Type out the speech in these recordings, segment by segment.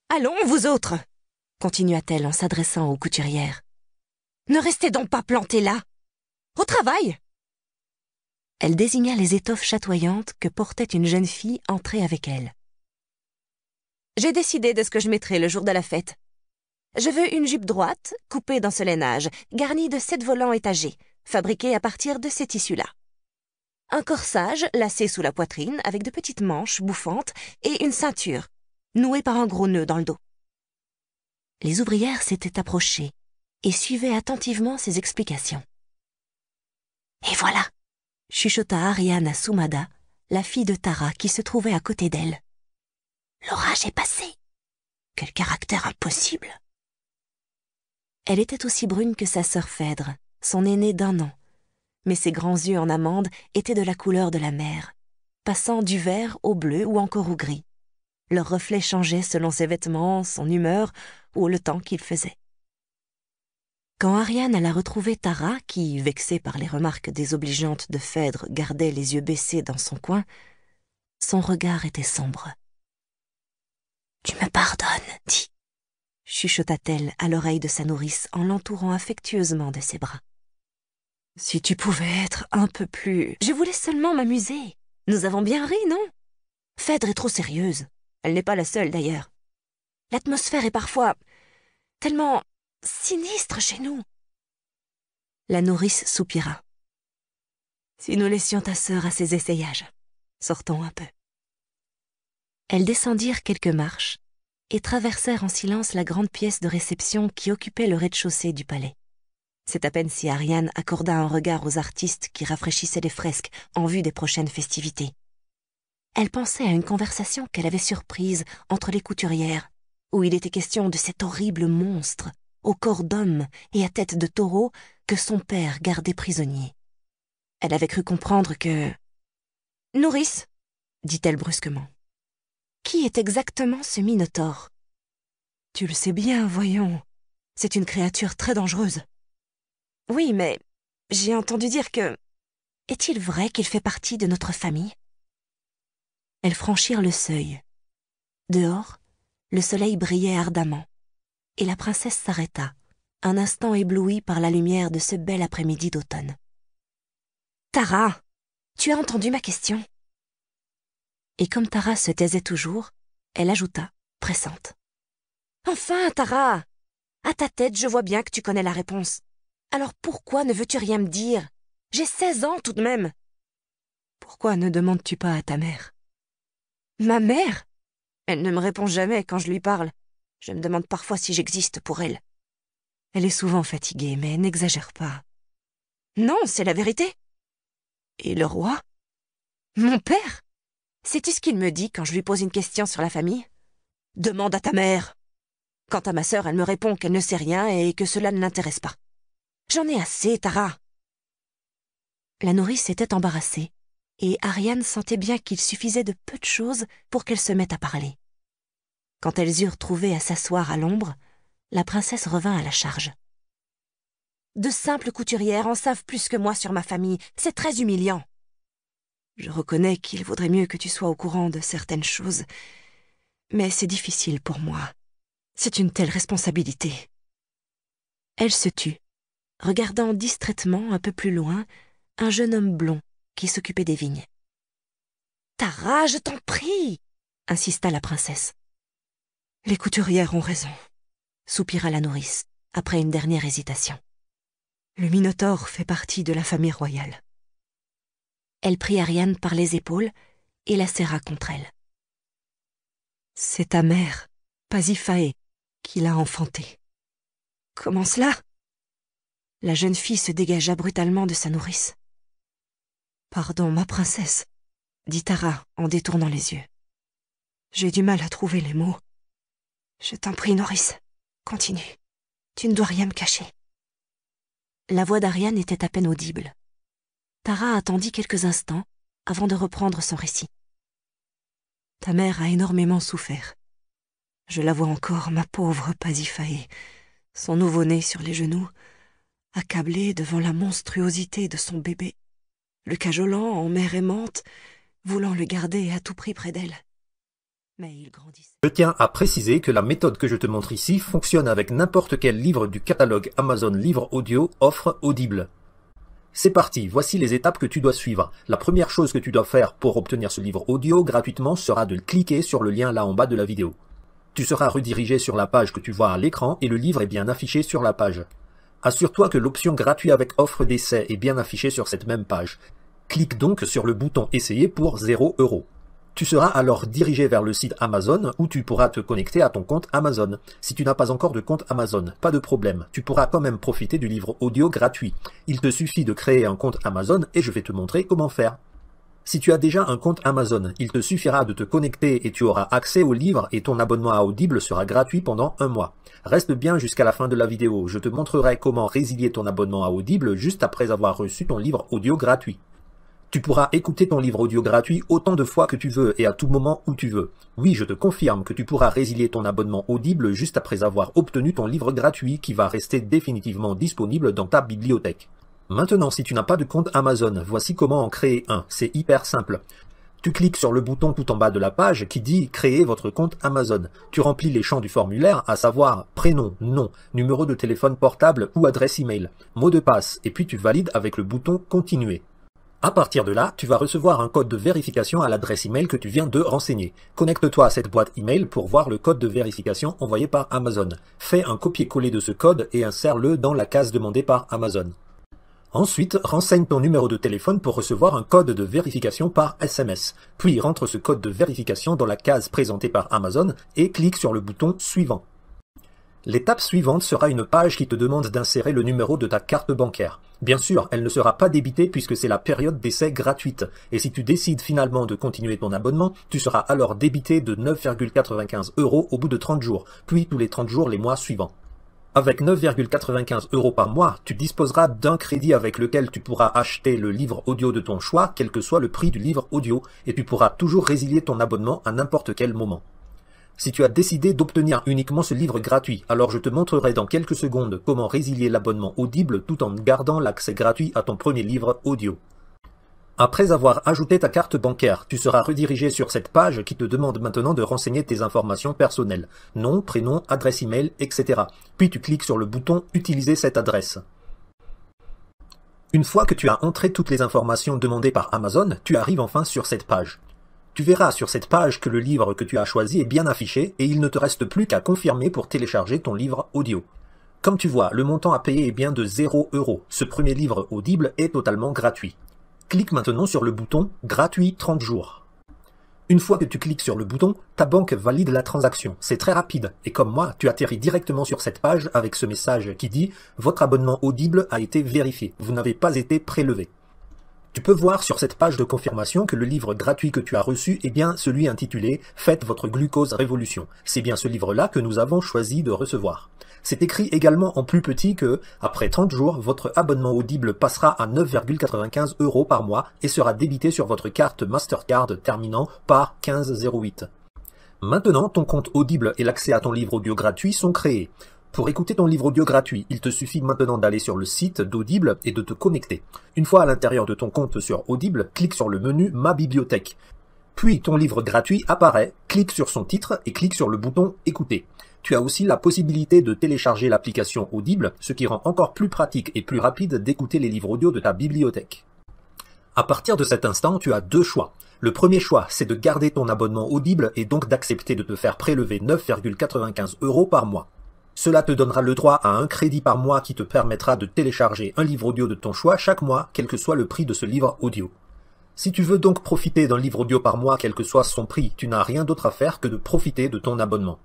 Allons, vous autres, continua-t-elle en s'adressant aux couturières. Ne restez donc pas plantées là. Au travail! Elle désigna les étoffes chatoyantes que portait une jeune fille entrée avec elle. J'ai décidé de ce que je mettrai le jour de la fête. Je veux une jupe droite, coupée dans ce lainage, garnie de 7 volants étagés, fabriqués à partir de ces tissus-là. Un corsage lacé sous la poitrine avec de petites manches bouffantes et une ceinture, nouée par un gros nœud dans le dos. Les ouvrières s'étaient approchées et suivaient attentivement ses explications. « Et voilà !» chuchota Ariane à Soumada, la fille de Tara qui se trouvait à côté d'elle. « L'orage est passé. Quel caractère impossible !» Elle était aussi brune que sa sœur Phèdre, son aînée d'1 an, mais ses grands yeux en amande étaient de la couleur de la mer, passant du vert au bleu ou encore au gris. Leur reflet changeait selon ses vêtements, son humeur ou le temps qu'il faisait. Quand Ariane alla retrouver Tara, qui, vexée par les remarques désobligeantes de Phèdre, gardait les yeux baissés dans son coin, son regard était sombre. « Tu me pardonnes, dis, » chuchota-t-elle à l'oreille de sa nourrice en l'entourant affectueusement de ses bras. « Si tu pouvais être un peu plus... » « Je voulais seulement m'amuser. Nous avons bien ri, non? Phèdre est trop sérieuse. Elle n'est pas la seule, d'ailleurs. L'atmosphère est parfois tellement sinistre chez nous. » La nourrice soupira. « Si nous laissions ta sœur à ses essayages, sortons un peu. » Elles descendirent quelques marches et traversèrent en silence la grande pièce de réception qui occupait le rez-de-chaussée du palais. C'est à peine si Ariane accorda un regard aux artistes qui rafraîchissaient les fresques en vue des prochaines festivités. Elle pensait à une conversation qu'elle avait surprise entre les couturières, où il était question de cet horrible monstre, au corps d'homme et à tête de taureau, que son père gardait prisonnier. Elle avait cru comprendre que... « Nourrice, dit-elle brusquement, qui est exactement ce Minotaure? Tu le sais bien, voyons. C'est une créature très dangereuse. Oui, mais j'ai entendu dire que... Est-il vrai qu'il fait partie de notre famille? Elles franchirent le seuil. Dehors, le soleil brillait ardemment, et la princesse s'arrêta, un instant éblouie par la lumière de ce bel après-midi d'automne. « Tara, tu as entendu ma question? » Et comme Tara se taisait toujours, elle ajouta, pressante. « Enfin, Tara, à ta tête, je vois bien que tu connais la réponse. Alors pourquoi ne veux-tu rien me dire? J'ai 16 ans tout de même. » « Pourquoi ne demandes-tu pas à ta mère? » « Ma mère? Elle ne me répond jamais quand je lui parle. Je me demande parfois si j'existe pour elle. Elle est souvent fatiguée, mais n'exagère pas. »« Non, c'est la vérité. » « Et le roi? »« Mon père? Sais-tu ce qu'il me dit quand je lui pose une question sur la famille? Demande à ta mère. Quant à ma sœur, elle me répond qu'elle ne sait rien et que cela ne l'intéresse pas. J'en ai assez, Tara. » La nourrice était embarrassée, et Ariane sentait bien qu'il suffisait de peu de choses pour qu'elle se mette à parler. Quand elles eurent trouvé à s'asseoir à l'ombre, la princesse revint à la charge. « De simples couturières en savent plus que moi sur ma famille. C'est très humiliant. Je reconnais qu'il vaudrait mieux que tu sois au courant de certaines choses, mais c'est difficile pour moi. C'est une telle responsabilité. » Elle se tut, regardant distraitement un peu plus loin un jeune homme blond qui s'occupait des vignes. « Tara, je t'en prie !» insista la princesse. « Les couturières ont raison, » soupira la nourrice, après une dernière hésitation. « Le Minotaure fait partie de la famille royale. » Elle prit Ariane par les épaules et la serra contre elle. « C'est ta mère, Pasiphae, qui l'a enfantée. »« Comment cela ?» La jeune fille se dégagea brutalement de sa nourrice. « Pardon, ma princesse, » dit Tara en détournant les yeux. « J'ai du mal à trouver les mots. Je t'en prie, nourrice, continue. Tu ne dois rien me cacher. » La voix d'Ariane était à peine audible. Tara attendit quelques instants avant de reprendre son récit. « Ta mère a énormément souffert. Je la vois encore, ma pauvre Pasiphae, son nouveau-né sur les genoux, accablée devant la monstruosité de son bébé, le cajolant en mère aimante, voulant le garder à tout prix près d'elle. mais il grandissait. Je tiens à préciser que la méthode que je te montre ici fonctionne avec n'importe quel livre du catalogue Amazon Livre Audio offre Audible. C'est parti, voici les étapes que tu dois suivre. La première chose que tu dois faire pour obtenir ce livre audio gratuitement sera de cliquer sur le lien là en bas de la vidéo. Tu seras redirigé sur la page que tu vois à l'écran et le livre est bien affiché sur la page. Assure-toi que l'option gratuit avec offre d'essai est bien affichée sur cette même page. Clique donc sur le bouton Essayer pour 0 €. Tu seras alors dirigé vers le site Amazon où tu pourras te connecter à ton compte Amazon. Si tu n'as pas encore de compte Amazon, pas de problème, tu pourras quand même profiter du livre audio gratuit. Il te suffit de créer un compte Amazon et je vais te montrer comment faire. Si tu as déjà un compte Amazon, il te suffira de te connecter et tu auras accès au livre et ton abonnement à Audible sera gratuit pendant 1 mois. Reste bien jusqu'à la fin de la vidéo, je te montrerai comment résilier ton abonnement à Audible juste après avoir reçu ton livre audio gratuit. Tu pourras écouter ton livre audio gratuit autant de fois que tu veux et à tout moment où tu veux. Oui, je te confirme que tu pourras résilier ton abonnement Audible juste après avoir obtenu ton livre gratuit qui va rester définitivement disponible dans ta bibliothèque. Maintenant, si tu n'as pas de compte Amazon, voici comment en créer un. C'est hyper simple. Tu cliques sur le bouton tout en bas de la page qui dit « Créer votre compte Amazon ». Tu remplis les champs du formulaire, à savoir prénom, nom, numéro de téléphone portable ou adresse email, mot de passe, et puis tu valides avec le bouton « Continuer ». À partir de là, tu vas recevoir un code de vérification à l'adresse email que tu viens de renseigner. Connecte-toi à cette boîte email pour voir le code de vérification envoyé par Amazon. Fais un copier-coller de ce code et insère-le dans la case demandée par Amazon. Ensuite, renseigne ton numéro de téléphone pour recevoir un code de vérification par SMS. Puis rentre ce code de vérification dans la case présentée par Amazon et clique sur le bouton « Suivant ». L'étape suivante sera une page qui te demande d'insérer le numéro de ta carte bancaire. Bien sûr, elle ne sera pas débitée puisque c'est la période d'essai gratuite. Et si tu décides finalement de continuer ton abonnement, tu seras alors débité de 9,95 € au bout de 30 jours, puis tous les 30 jours les mois suivants. Avec 9,95 € par mois, tu disposeras d'un crédit avec lequel tu pourras acheter le livre audio de ton choix, quel que soit le prix du livre audio, et tu pourras toujours résilier ton abonnement à n'importe quel moment. Si tu as décidé d'obtenir uniquement ce livre gratuit, alors je te montrerai dans quelques secondes comment résilier l'abonnement Audible tout en gardant l'accès gratuit à ton premier livre audio. Après avoir ajouté ta carte bancaire, tu seras redirigé sur cette page qui te demande maintenant de renseigner tes informations personnelles, nom, prénom, adresse email, etc. Puis tu cliques sur le bouton « Utiliser cette adresse ». Une fois que tu as entré toutes les informations demandées par Amazon, tu arrives enfin sur cette page. Tu verras sur cette page que le livre que tu as choisi est bien affiché et il ne te reste plus qu'à confirmer pour télécharger ton livre audio. Comme tu vois, le montant à payer est bien de 0 €. Ce premier livre Audible est totalement gratuit. Clique maintenant sur le bouton « Gratuit 30 jours ». Une fois que tu cliques sur le bouton, ta banque valide la transaction. C'est très rapide et comme moi, tu atterris directement sur cette page avec ce message qui dit « Votre abonnement Audible a été vérifié. Vous n'avez pas été prélevé ». Tu peux voir sur cette page de confirmation que le livre gratuit que tu as reçu est bien celui intitulé « Faites votre glucose révolution ». C'est bien ce livre-là que nous avons choisi de recevoir. C'est écrit également en plus petit que, après 30 jours, votre abonnement Audible passera à 9,95 € par mois et sera débité sur votre carte Mastercard terminant par 1508. Maintenant, ton compte Audible et l'accès à ton livre audio gratuit sont créés. Pour écouter ton livre audio gratuit, il te suffit maintenant d'aller sur le site d'Audible et de te connecter. Une fois à l'intérieur de ton compte sur Audible, clique sur le menu « Ma bibliothèque ». Puis ton livre gratuit apparaît, clique sur son titre et clique sur le bouton « Écouter ». Tu as aussi la possibilité de télécharger l'application Audible, ce qui rend encore plus pratique et plus rapide d'écouter les livres audio de ta bibliothèque. À partir de cet instant, tu as deux choix. Le premier choix, c'est de garder ton abonnement Audible et donc d'accepter de te faire prélever 9,95 € par mois. Cela te donnera le droit à un crédit par mois qui te permettra de télécharger un livre audio de ton choix chaque mois, quel que soit le prix de ce livre audio. Si tu veux donc profiter d'un livre audio par mois, quel que soit son prix, tu n'as rien d'autre à faire que de profiter de ton abonnement.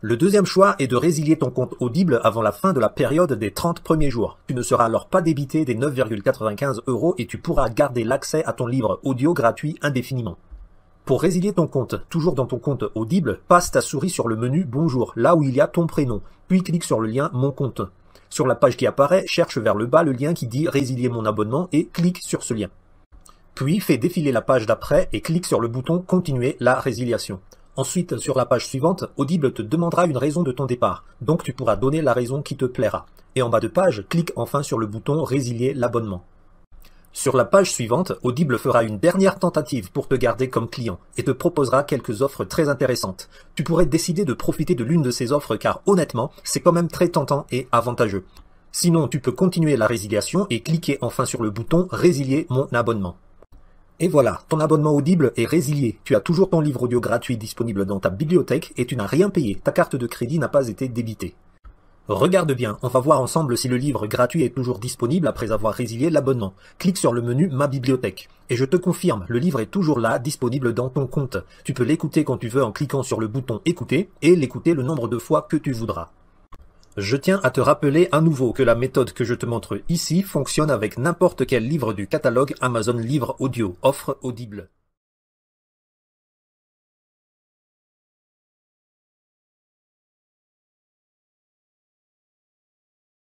Le deuxième choix est de résilier ton compte Audible avant la fin de la période des 30 premiers jours. Tu ne seras alors pas débité des 9,95 € et tu pourras garder l'accès à ton livre audio gratuit indéfiniment. Pour résilier ton compte, toujours dans ton compte Audible, passe ta souris sur le menu « Bonjour », là où il y a ton prénom, puis clique sur le lien « Mon compte ». Sur la page qui apparaît, cherche vers le bas le lien qui dit « Résilier mon abonnement » et clique sur ce lien. Puis fais défiler la page d'après et clique sur le bouton « Continuer la résiliation ». Ensuite, sur la page suivante, Audible te demandera une raison de ton départ, donc tu pourras donner la raison qui te plaira. Et en bas de page, clique enfin sur le bouton « Résilier l'abonnement ». Sur la page suivante, Audible fera une dernière tentative pour te garder comme client et te proposera quelques offres très intéressantes. Tu pourrais décider de profiter de l'une de ces offres car honnêtement, c'est quand même très tentant et avantageux. Sinon, tu peux continuer la résiliation et cliquer enfin sur le bouton « Résilier mon abonnement ». Et voilà, ton abonnement Audible est résilié. Tu as toujours ton livre audio gratuit disponible dans ta bibliothèque et tu n'as rien payé. Ta carte de crédit n'a pas été débitée. Regarde bien, on va voir ensemble si le livre gratuit est toujours disponible après avoir résilié l'abonnement. Clique sur le menu Ma bibliothèque. Et je te confirme, le livre est toujours là, disponible dans ton compte. Tu peux l'écouter quand tu veux en cliquant sur le bouton Écouter et l'écouter le nombre de fois que tu voudras. Je tiens à te rappeler à nouveau que la méthode que je te montre ici fonctionne avec n'importe quel livre du catalogue Amazon Livre Audio, offre Audible.